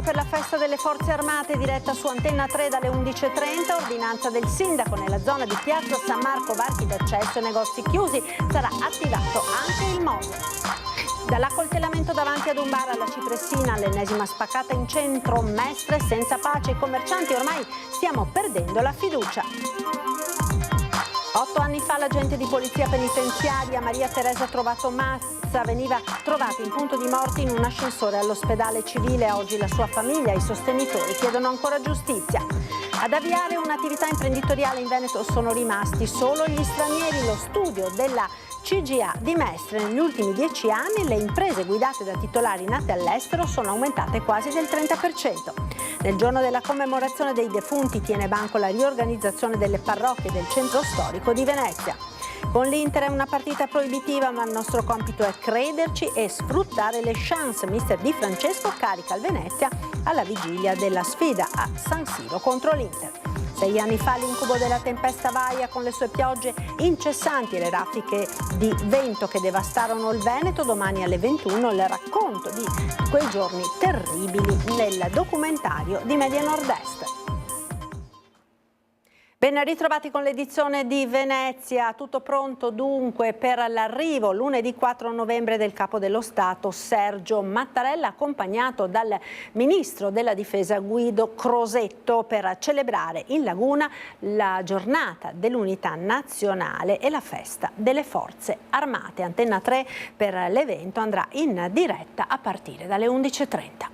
per la festa delle Forze Armate, diretta su Antenna 3 dalle 11:30, ordinanza del sindaco nella zona di Piazza San Marco, varchi d'accesso e negozi chiusi, sarà attivato anche il MOSE. Dall'accoltellamento davanti ad un bar alla Cipressina all'ennesima spaccata in centro, Mestre senza pace, i commercianti ormai stiamo perdendo la fiducia. 8 anni fa l'agente di polizia penitenziaria Maria Teresa Trovato Mazza veniva trovata in punto di morte in un ascensore all'ospedale civile. Oggi la sua famiglia e i sostenitori chiedono ancora giustizia. Ad avviare un'attività imprenditoriale in Veneto sono rimasti solo gli stranieri. Lo studio della CGA di Mestre: negli ultimi 10 anni le imprese guidate da titolari nati all'estero sono aumentate quasi del 30%. Nel giorno della commemorazione dei defunti tiene banco la riorganizzazione delle parrocchie del centro storico di Venezia. Con l'Inter è una partita proibitiva, ma il nostro compito è crederci e sfruttare le chance. Mister Di Francesco carica il Venezia alla vigilia della sfida a San Siro contro l'Inter. 6 anni fa l'incubo della tempesta Vaia con le sue piogge incessanti e le raffiche di vento che devastarono il Veneto. Domani alle 21 il racconto di quei giorni terribili nel documentario di Media Nord-Est. Ben ritrovati con l'edizione di Venezia, tutto pronto dunque per l'arrivo lunedì 4 novembre del Capo dello Stato Sergio Mattarella, accompagnato dal Ministro della Difesa Guido Crosetto, per celebrare in Laguna la giornata dell'unità nazionale e la festa delle Forze Armate. Antenna 3 per l'evento andrà in diretta a partire dalle 11:30.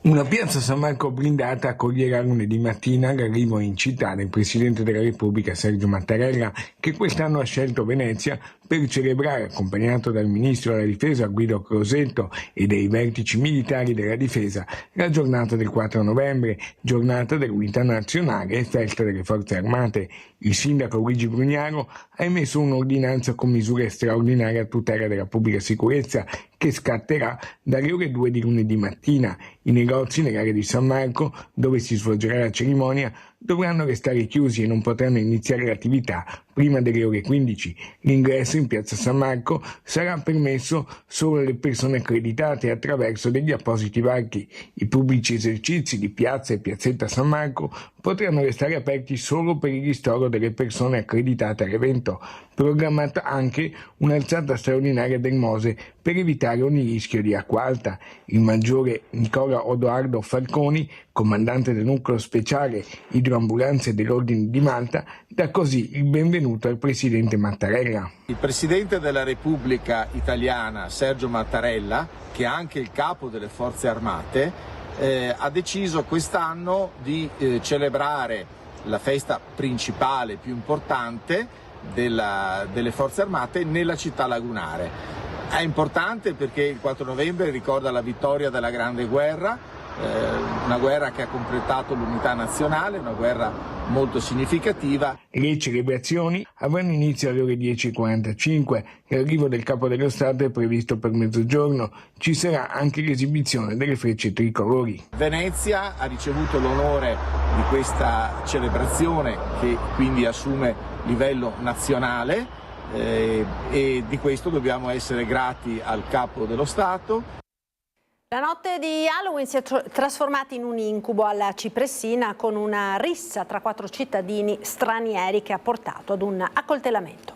Una piazza San Marco blindata accoglierà lunedì mattina l'arrivo in città del Presidente della Repubblica Sergio Mattarella, che quest'anno ha scelto Venezia per celebrare, accompagnato dal Ministro della Difesa Guido Crosetto e dei vertici militari della Difesa, la giornata del 4 novembre, giornata dell'unità nazionale e festa delle Forze Armate. Il sindaco Luigi Brugnaro ha emesso un'ordinanza con misure straordinarie a tutela della pubblica sicurezza che scatterà dalle ore 2 di lunedì mattina. I negozi nell'area di San Marco, dove si svolgerà la cerimonia, dovranno restare chiusi e non potranno iniziare l'attività prima delle ore 15. L'ingresso in piazza San Marco sarà permesso solo alle persone accreditate attraverso degli appositi varchi. I pubblici esercizi di piazza e piazzetta San Marco potranno restare aperti solo per il ristoro delle persone accreditate all'evento. Programmata anche un'alzata straordinaria del MOSE per evitare ogni rischio di acqua alta. Il maggiore Nicola Odoardo Falconi, comandante del nucleo speciale idroambulanze dell'Ordine di Malta, dà così il benvenuto al Presidente Mattarella. Il Presidente della Repubblica Italiana Sergio Mattarella, che è anche il capo delle Forze Armate, ha deciso quest'anno di celebrare la festa principale, più importante delle Forze Armate nella città lagunare. È importante perché il 4 novembre ricorda la vittoria della Grande Guerra, una guerra che ha completato l'unità nazionale, una guerra molto significativa. Le celebrazioni avranno inizio alle ore 10:45. L'arrivo del Capo dello Stato è previsto per mezzogiorno. Ci sarà anche l'esibizione delle frecce tricolori. Venezia ha ricevuto l'onore di questa celebrazione, che quindi assume livello nazionale, e di questo dobbiamo essere grati al Capo dello Stato. La notte di Halloween si è trasformata in un incubo alla Cipressina, con una rissa tra 4 cittadini stranieri che ha portato ad un accoltellamento.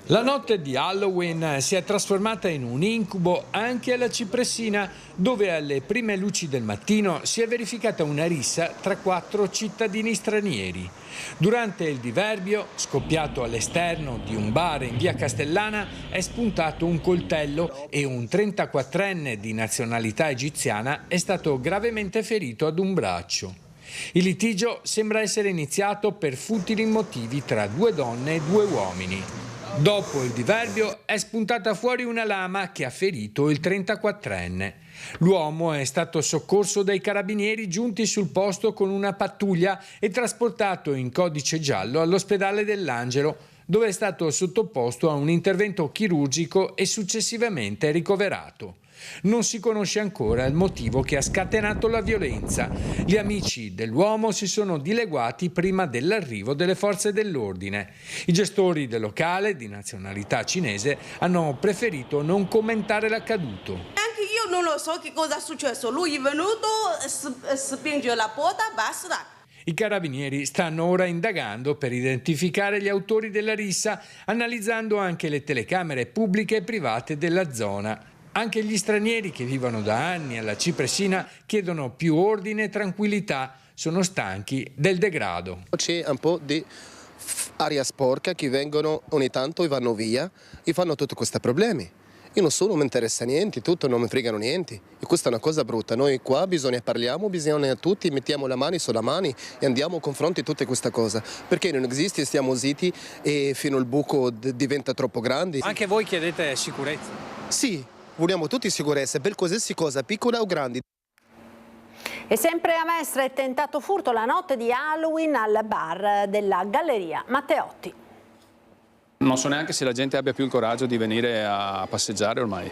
La notte di Halloween si è trasformata in un incubo anche alla Cipressina, dove alle prime luci del mattino si è verificata una rissa tra 4 cittadini stranieri. Durante il diverbio, scoppiato all'esterno di un bar in via Castellana, è spuntato un coltello e un 34enne di nazionalità egiziana è stato gravemente ferito ad un braccio. Il litigio sembra essere iniziato per futili motivi tra 2 donne e 2 uomini. Dopo il diverbio è spuntata fuori una lama che ha ferito il 34enne. L'uomo è stato soccorso dai carabinieri giunti sul posto con una pattuglia e trasportato in codice giallo all'ospedale dell'Angelo, dove è stato sottoposto a un intervento chirurgico e successivamente ricoverato. Non si conosce ancora il motivo che ha scatenato la violenza. Gli amici dell'uomo si sono dileguati prima dell'arrivo delle forze dell'ordine. I gestori del locale, di nazionalità cinese, hanno preferito non commentare l'accaduto. Anche io io non lo so che cosa è successo. Lui è venuto, spinge la porta, basta. I carabinieri stanno ora indagando per identificare gli autori della rissa, analizzando anche le telecamere pubbliche e private della zona. Anche gli stranieri che vivono da anni alla Cipresina chiedono più ordine e tranquillità, sono stanchi del degrado. C'è un po' di aria sporca che vengono ogni tanto e vanno via e fanno tutti questi problemi. Io non sono, non mi interessa niente, tutto non mi fregano niente e questa è una cosa brutta. Noi qua bisogna tutti mettiamo la mano sulla mano e andiamo a confronto di tutte queste cose, perché non esiste, stiamo zitti e fino al buco diventa troppo grande. Anche voi chiedete sicurezza? Sì, vogliamo tutti sicurezza per qualsiasi cosa, piccola o grande. E sempre a Mestre è tentato furto la notte di Halloween al bar della Galleria Matteotti. Non so neanche se la gente abbia più il coraggio di venire a passeggiare ormai.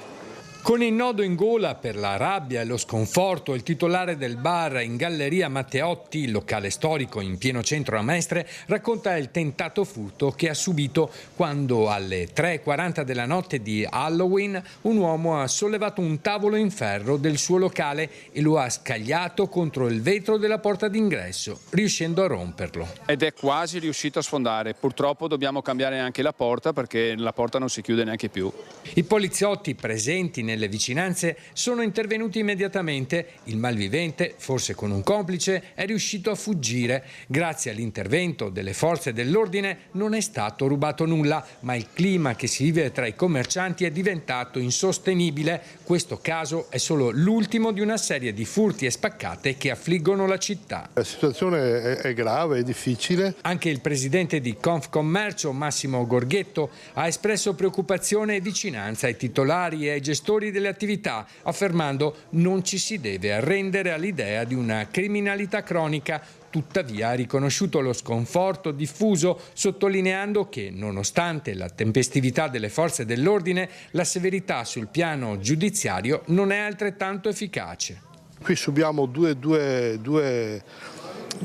Con il nodo in gola per la rabbia e lo sconforto, il titolare del bar in Galleria Matteotti, locale storico in pieno centro a Mestre, racconta il tentato furto che ha subito quando alle 3:40 della notte di Halloween un uomo ha sollevato un tavolo in ferro del suo locale e lo ha scagliato contro il vetro della porta d'ingresso, riuscendo a romperlo. Ed è quasi riuscito a sfondare. Purtroppo dobbiamo cambiare anche la porta perché la porta non si chiude neanche più. I poliziotti presenti nelle vicinanze sono intervenuti immediatamente. Il malvivente, forse con un complice, è riuscito a fuggire. Grazie all'intervento delle forze dell'ordine non è stato rubato nulla, ma il clima che si vive tra i commercianti è diventato insostenibile. Questo caso è solo l'ultimo di una serie di furti e spaccate che affliggono la città. La situazione è grave, è difficile. Anche il presidente di Confcommercio, Massimo Gorghetto, ha espresso preoccupazione e vicinanza ai titolari e ai gestori delle attività, affermando non ci si deve arrendere all'idea di una criminalità cronica. Tuttavia ha riconosciuto lo sconforto diffuso, sottolineando che, nonostante la tempestività delle forze dell'ordine, la severità sul piano giudiziario non è altrettanto efficace. Qui subiamo due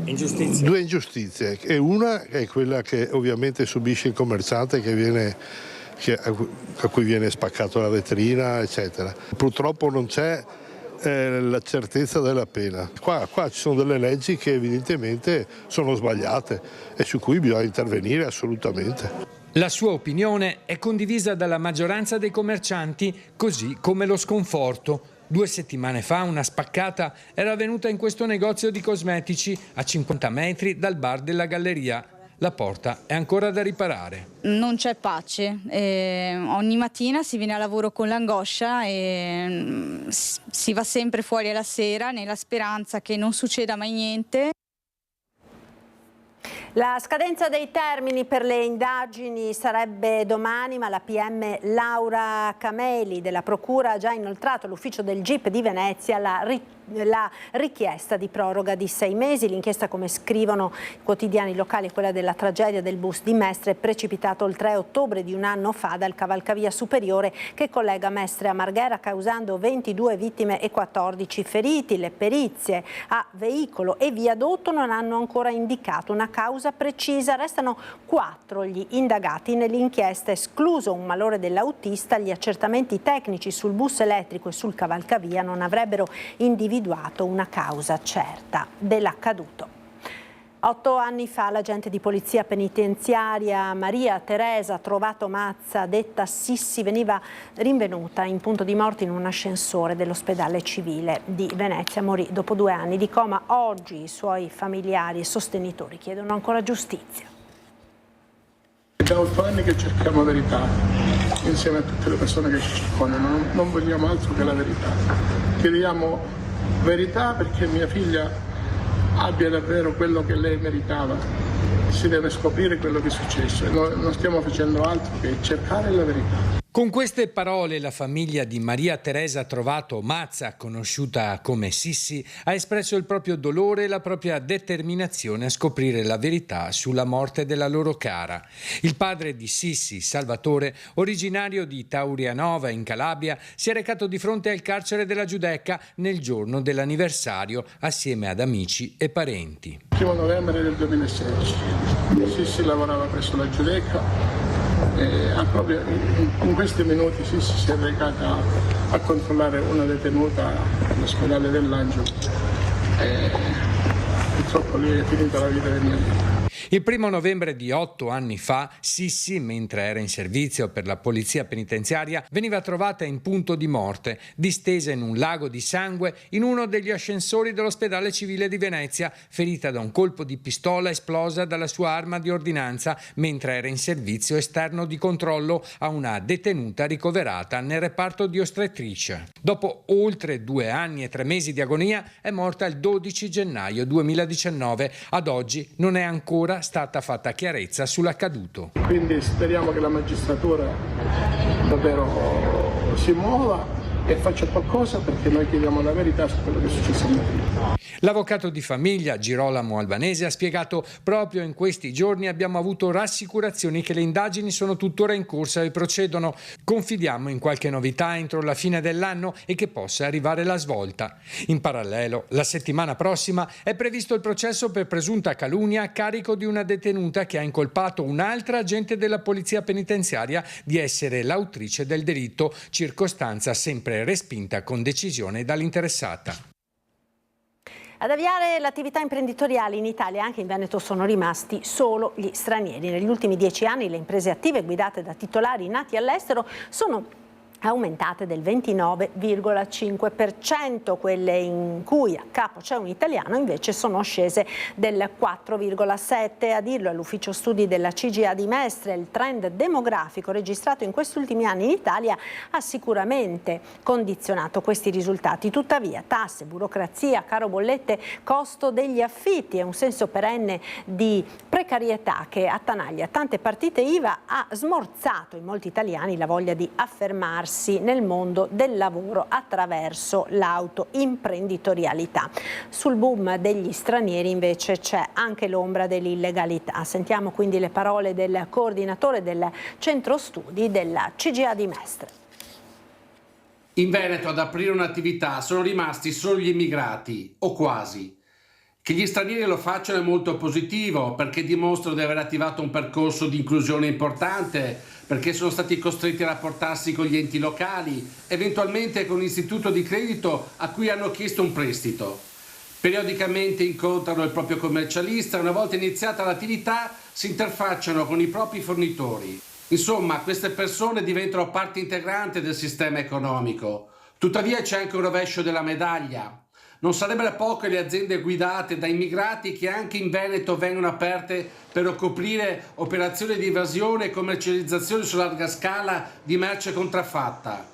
ingiustizie e una è quella che ovviamente subisce il commerciante a cui viene spaccato la vetrina, eccetera. Purtroppo non c'è la certezza della pena. Qua ci sono delle leggi che evidentemente sono sbagliate e su cui bisogna intervenire assolutamente. La sua opinione è condivisa dalla maggioranza dei commercianti, così come lo sconforto. 2 settimane fa una spaccata era avvenuta in questo negozio di cosmetici a 50 metri dal bar della Galleria. La porta è ancora da riparare. Non c'è pace, ogni mattina si viene a lavoro con l'angoscia e si va sempre fuori alla sera nella speranza che non succeda mai niente. La scadenza dei termini per le indagini sarebbe domani, ma la PM Laura Cameli della Procura ha già inoltrato all'ufficio del GIP di Venezia la richiesta di proroga di 6 mesi. L'inchiesta, come scrivono i quotidiani locali, quella della tragedia del bus di Mestre, è precipitato il 3 ottobre di un anno fa dal cavalcavia superiore che collega Mestre a Marghera, causando 22 vittime e 14 feriti. Le perizie a veicolo e viadotto non hanno ancora indicato una causa precisa. Restano 4 gli indagati nell'inchiesta, escluso un malore dell'autista. Gli accertamenti tecnici sul bus elettrico e sul cavalcavia non avrebbero individuato una causa certa dell'accaduto. 8 anni fa l'agente di polizia penitenziaria Maria Teresa Trovato Mazza, detta Sissi, veniva rinvenuta in punto di morte in un ascensore dell'ospedale civile di Venezia. Morì dopo 2 anni di coma. Oggi i suoi familiari e sostenitori chiedono ancora giustizia. Da 8 anni che cerchiamo verità insieme a tutte le persone che ci circondano, non vogliamo altro che la verità. Chiediamo verità perché mia figlia abbia davvero quello che lei meritava. Si deve scoprire quello che è successo e noi non stiamo facendo altro che cercare la verità. Con queste parole la famiglia di Maria Teresa Trovato Mazza, conosciuta come Sissi, ha espresso il proprio dolore e la propria determinazione a scoprire la verità sulla morte della loro cara. Il padre di Sissi, Salvatore, originario di Taurianova in Calabria, si è recato di fronte al carcere della Giudecca nel giorno dell'anniversario assieme ad amici e parenti. Il 1 novembre del 2016 Sissi lavorava presso la Giudecca. Proprio in questi minuti si è recata a controllare una detenuta all'ospedale dell'Angelo. Purtroppo lì è finita la vita del mio figlio. Il 1 novembre di 8 anni fa, Sissi, mentre era in servizio per la polizia penitenziaria, veniva trovata in punto di morte, distesa in un lago di sangue in uno degli ascensori dell'ospedale civile di Venezia, ferita da un colpo di pistola esplosa dalla sua arma di ordinanza mentre era in servizio esterno di controllo a una detenuta ricoverata nel reparto di ostetricia. Dopo oltre 2 anni e 3 mesi di agonia è morta il 12 gennaio 2019. Ad oggi non è ancora stata fatta chiarezza sull'accaduto. Quindi speriamo che la magistratura davvero si muova e faccia qualcosa, perché noi chiediamo la verità su quello che è successo a mio figlio. L'avvocato di famiglia Girolamo Albanese ha spiegato: proprio in questi giorni abbiamo avuto rassicurazioni che le indagini sono tuttora in corsa e procedono. Confidiamo in qualche novità entro la fine dell'anno e che possa arrivare la svolta. In parallelo, la settimana prossima è previsto il processo per presunta calunnia a carico di una detenuta che ha incolpato un'altra agente della polizia penitenziaria di essere l'autrice del delitto, circostanza sempre respinta con decisione dall'interessata. Ad avviare l'attività imprenditoriale in Italia, anche in Veneto, sono rimasti solo gli stranieri. Negli ultimi 10 anni le imprese attive guidate da titolari nati all'estero sono aumentate del 29,5%, quelle in cui a capo c'è un italiano invece sono scese del 4,7%. A dirlo all'ufficio studi della CGIA di Mestre, il trend demografico registrato in questi ultimi anni in Italia ha sicuramente condizionato questi risultati. Tuttavia tasse, burocrazia, caro bollette, costo degli affitti e un senso perenne di precarietà che attanaglia tante partite IVA ha smorzato in molti italiani la voglia di affermarsi nel mondo del lavoro attraverso l'autoimprenditorialità. Sul boom degli stranieri invece c'è anche l'ombra dell'illegalità. Sentiamo quindi le parole del coordinatore del centro studi della CGIA di Mestre. In Veneto ad aprire un'attività sono rimasti solo gli immigrati, o quasi. Che gli stranieri lo facciano è molto positivo, perché dimostrano di aver attivato un percorso di inclusione importante, perché sono stati costretti a rapportarsi con gli enti locali, eventualmente con un istituto di credito a cui hanno chiesto un prestito. Periodicamente incontrano il proprio commercialista e una volta iniziata l'attività si interfacciano con i propri fornitori. Insomma, queste persone diventano parte integrante del sistema economico. Tuttavia c'è anche un rovescio della medaglia. Non sarebbero poche le aziende guidate da immigrati che anche in Veneto vengono aperte per coprire operazioni di evasione e commercializzazione su larga scala di merce contraffatta,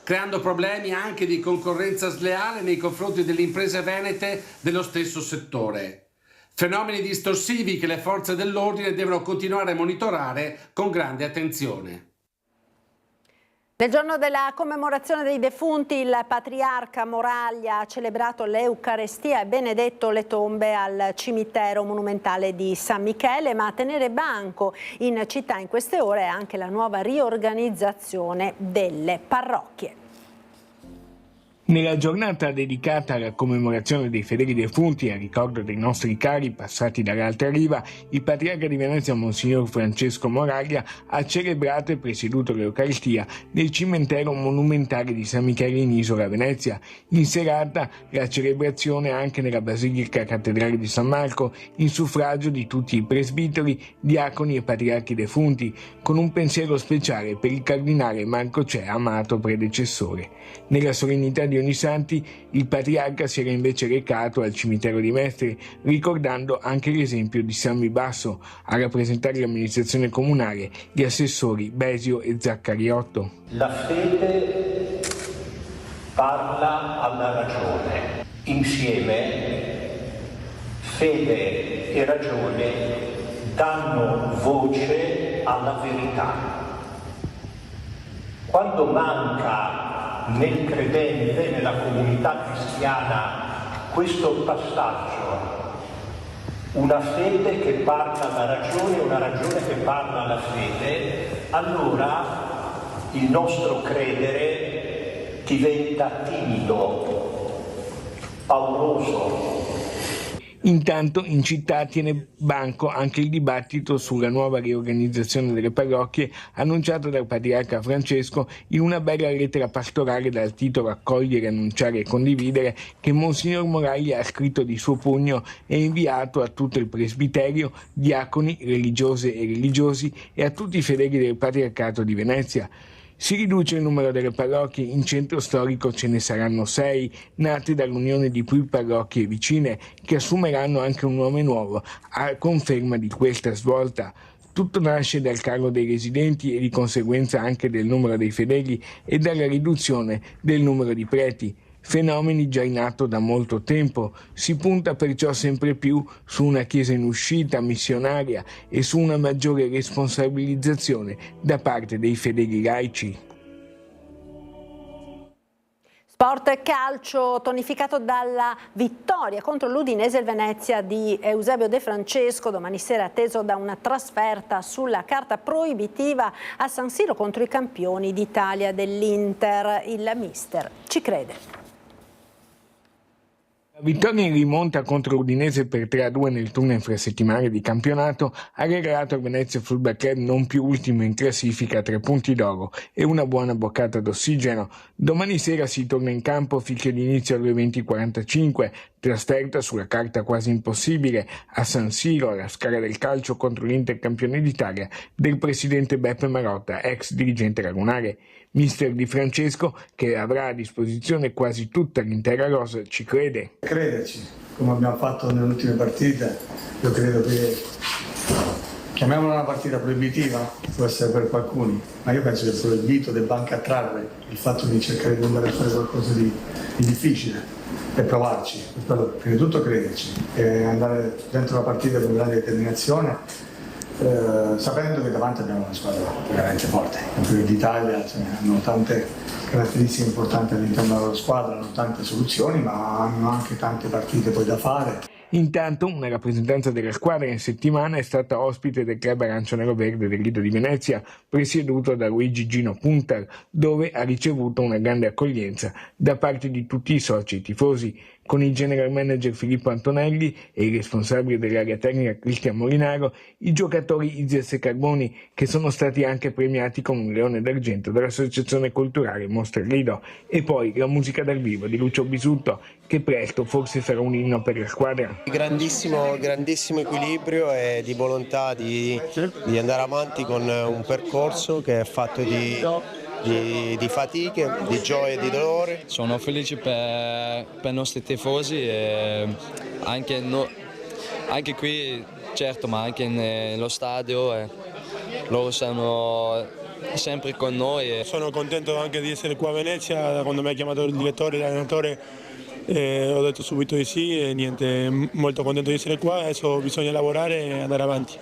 creando problemi anche di concorrenza sleale nei confronti delle imprese venete dello stesso settore. Fenomeni distorsivi che le forze dell'ordine devono continuare a monitorare con grande attenzione. Nel giorno della commemorazione dei defunti, il patriarca Moraglia ha celebrato l'Eucarestia e benedetto le tombe al cimitero monumentale di San Michele, ma a tenere banco in città in queste ore è anche la nuova riorganizzazione delle parrocchie. Nella giornata dedicata alla commemorazione dei fedeli defunti e al ricordo dei nostri cari passati dall'altra riva, il patriarca di Venezia Monsignor Francesco Moraglia ha celebrato e presieduto l'Eucaristia nel cimitero monumentale di San Michele in Isola Venezia. In serata la celebrazione anche nella Basilica Cattedrale di San Marco, in suffragio di tutti i presbiteri, diaconi e patriarchi defunti, con un pensiero speciale per il cardinale Marco Cea, amato predecessore. Nella solennità di Ognissanti il patriarca si era invece recato al cimitero di Mestre, ricordando anche l'esempio di Sammy Basso. A rappresentare l'amministrazione comunale gli assessori Besio e Zaccariotto. La fede parla alla ragione. Insieme fede e ragione danno voce alla verità. Quando manca nel credente, nella comunità cristiana, questo passaggio, una fede che parla alla ragione, una ragione che parla alla fede, allora il nostro credere diventa timido, pauroso. Intanto in città tiene banco anche il dibattito sulla nuova riorganizzazione delle parrocchie annunciato dal patriarca Francesco in una bella lettera pastorale dal titolo Accogliere, annunciare e condividere, che Monsignor Moraglia ha scritto di suo pugno e inviato a tutto il presbiterio, diaconi, religiose e religiosi e a tutti i fedeli del patriarcato di Venezia. Si riduce il numero delle parrocchie, in centro storico ce ne saranno 6, nate dall'unione di più parrocchie vicine, che assumeranno anche un nome nuovo, a conferma di questa svolta. Tutto nasce dal calo dei residenti e di conseguenza anche del numero dei fedeli e dalla riduzione del numero di preti. Fenomeni già in atto da molto tempo, si punta perciò sempre più su una Chiesa in uscita, missionaria e su una maggiore responsabilizzazione da parte dei fedeli laici. Sport e calcio tonificato dalla vittoria contro l'Udinese, il Venezia di Eusebio De Francesco, domani sera atteso da una trasferta sulla carta proibitiva a San Siro contro i campioni d'Italia dell'Inter. Il mister ci crede. La vittoria in rimonta contro l'Udinese per 3-2 nel turno infrasettimanale di campionato ha regalato al Venezia Football Club non più ultimo in classifica 3 punti d'oro e una buona boccata d'ossigeno. Domani sera si torna in campo, fischio d'inizio alle 20:45, trasferta sulla carta quasi impossibile a San Siro, alla Scala del Calcio contro l'Inter campione d'Italia del presidente Beppe Marotta, ex dirigente lagunare. Mister Di Francesco, che avrà a disposizione quasi tutta l'intera rosa, ci crede. Crederci, come abbiamo fatto nelle ultime partite, io credo che, chiamiamola una partita proibitiva, può essere per alcuni, ma io penso che il proibito debba anche attrarre il fatto di cercare di andare a fare qualcosa di difficile e provarci. Prima di tutto crederci e andare dentro la partita con grande determinazione, sapendo che davanti abbiamo una squadra veramente forte. I campioni d'Italia hanno tante caratteristiche importanti all'interno della squadra, hanno tante soluzioni, ma hanno anche tante partite poi da fare. Intanto una rappresentanza della squadra in settimana è stata ospite del club arancio-nero-verde del Lido di Venezia, presieduto da Luigi Gino Puntar, dove ha ricevuto una grande accoglienza da parte di tutti i soci e tifosi, con il general manager Filippo Antonelli e il responsabile dell'area tecnica Cristian Molinaro, i giocatori Izias e Carboni, che sono stati anche premiati con un leone d'argento dall'associazione culturale Mostra Lido, e poi la musica dal vivo di Lucio Bisutto, che presto forse sarà un inno per la squadra. Grandissimo equilibrio e di volontà di andare avanti con un percorso che è fatto di fatiche, di gioia e di dolore. Sono felice per i nostri tifosi e anche qui, certo, ma anche nello stadio. Loro sono sempre con noi. Sono contento anche di essere qua a Venezia. Quando mi ha chiamato il direttore e l'allenatore ho detto subito di sì e niente, molto contento di essere qua. Adesso bisogna lavorare e andare avanti.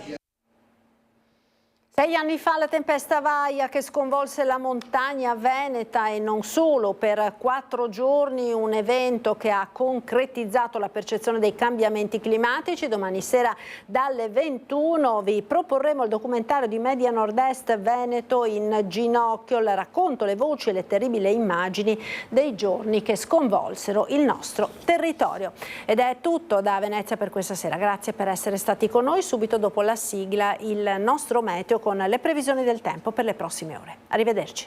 6 anni fa la tempesta Vaia che sconvolse la montagna veneta e non solo, per 4 giorni un evento che ha concretizzato la percezione dei cambiamenti climatici. Domani sera dalle 21 vi proporremo il documentario di Media Nord-Est Veneto in ginocchio, il racconto, le voci e le terribili immagini dei giorni che sconvolsero il nostro territorio. Ed è tutto da Venezia per questa sera, grazie per essere stati con noi. Subito dopo la sigla il nostro meteo con le previsioni del tempo per le prossime ore. Arrivederci.